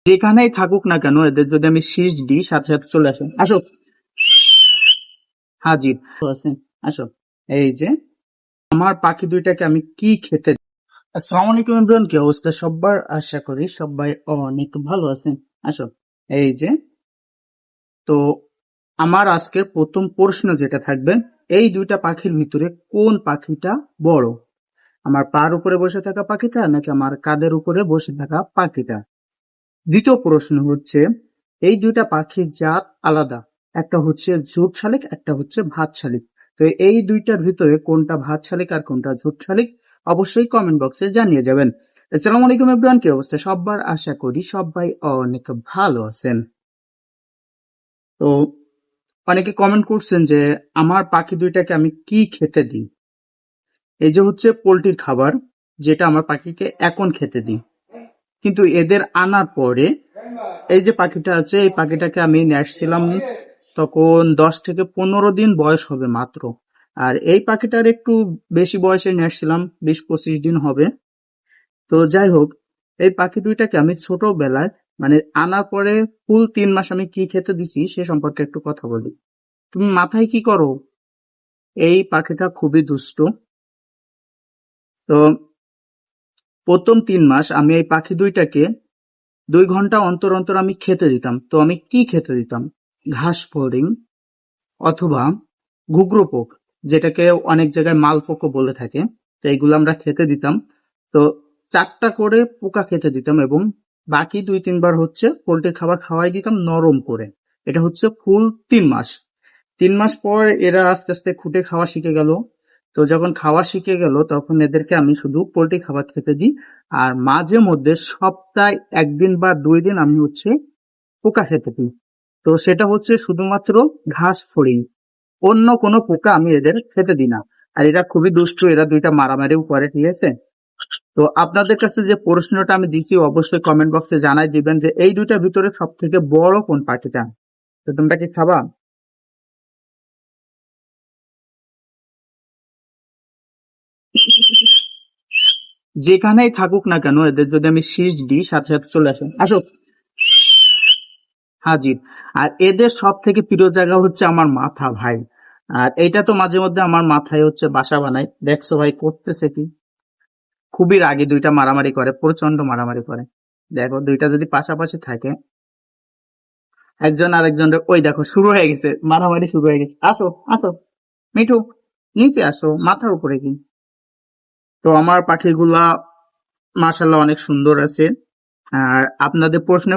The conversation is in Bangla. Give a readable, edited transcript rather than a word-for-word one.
যেখানেই থাকুক না কেন এদের যদি আমি শীষ দিই সাথে সাথে চলে আসে। আসো, হাজির আছেন, আসো। এই যে আমার পাখি দুইটাকে আমি কি খেতে দিই। আসসালামু আলাইকুম এভরিওয়ান, কি অবস্থা সবার? আশা করি সবাই অনেক ভালো আছেন। আসো, এই যে তো আমার আজকের প্রথম প্রশ্ন যেটা থাকবে, এই দুইটা পাখির ভিতরে কোন পাখিটা বড়? আমার পার উপরে বসে থাকা পাখিটা নাকি আমার কাঁধের উপরে বসে থাকা পাখিটা? দ্বিতীয় প্রশ্ন হচ্ছে, এই দুইটা পাখির জাত আলাদা, একটা হচ্ছে ঝুট শালিক, একটা হচ্ছে ভাত শালিক। তো এই দুইটার ভিতরে কোনটা ভাত শালিক আর কোনটা ঝুট শালিক অবশ্যই কমেন্ট বক্সে জানিয়ে যাবেন। আসসালামু আলাইকুম এভরিওয়ান, কি অবস্থা সবার? আশা করি সবাই অনেক ভালো আছেন। তো অনেকে কমেন্ট করছেন যে আমার পাখি দুইটাকে আমি কি খেতে দিই। এই যে হচ্ছে পোল্ট্রির খাবার, যেটা আমার পাখিকে এখন খেতে দিই। কিন্তু এদের আনার পরে এই যে পাখিটা আছে, এই পাখিটাকে আমি নিয়ে আসছিলাম তখন 10 থেকে 15 দিন বয়স হবে মাত্র। আর এই পাখিটার একটু বেশি বয়সে নিয়ে আসছিলাম, 20-25 দিন হবে। তো যাই হোক, এই পাখি দুইটাকে আমি ছোটবেলায় মানে আনার পরে ফুল 3 মাস আমি কি খেতে দিছি সে সম্পর্কে একটু কথা বলি। তুমি মাথায় কি করো? এই পাখিটা খুবই দুষ্ট। তো প্রথম 3 মাস আমি এই পাখি দুইটাকে 2 ঘন্টা অন্তর অন্তর আমি খেতে দিতাম। তো আমি কি খেতে দিতাম? ঘাস ফড়িং অথবা ঘুঘরু পোক, যেটাকে অনেক জায়গায় মালপোকও বলে থাকে। তো এইগুলো আমরা খেতে দিতাম। তো 4টা করে পোকা খেতে দিতাম এবং বাকি 2-3 বার হচ্ছে পোল্ট্রির খাবার খাওয়াই দিতাম নরম করে। এটা হচ্ছে ফুল 3 মাস। 3 মাস পর এরা আস্তে আস্তে খুঁটে খাওয়া শিখে গেল। তো যখন খাওয়া শিখে গেল তখন এদেরকে আমি শুধু পোল্ট্রি খাবার খেতে দিই। আর মাঝে মধ্যে সপ্তাহে 1 দিন বা 2 দিন আমি হচ্ছে পোকা খেতে দিই। তো সেটা হচ্ছে শুধুমাত্র ঘাস ফড়িং, অন্য কোনো পোকা আমি এদের খেতে দিই না। আর এরা খুবই দুষ্টু, এরা দুইটা মারামারিও করে, ঠিক আছে? তো আপনাদের কাছে যে প্রশ্নটা আমি দিছি অবশ্যই কমেন্ট বক্সে জানাই দিবেন যে এই দুইটার ভিতরে সব থেকে বড় কোন পাখিটা। তো তোমরা কি খাবা? যেখানেই থাকুক না কেন এদের যদি আমি শীষ দিই সাথে সাথে চলে আসে। আসো, হাজির। আর এদের সব থেকে প্রিয় জায়গা হচ্ছে আমার মাথা ভাই। আর এইটা তো মাঝে মধ্যে আমার মাথায় হচ্ছে বাসা বানায়। দেখছো ভাই করতেছে কি? খুবই রাগী, দুইটা মারামারি করে, প্রচন্ড মারামারি করে। দেখো দুইটা যদি পাশাপাশি থাকে, একজন আরেকজনের, ওই দেখো শুরু হয়ে গেছে, মারামারি শুরু হয়ে গেছে। আসো আসো মিঠু, নিচে আসো, মাথার উপরে কি? তো আমার পাখিগুলা মাশাআল্লাহ অনেক সুন্দর আছে। আর আপনাদের প্রশ্ন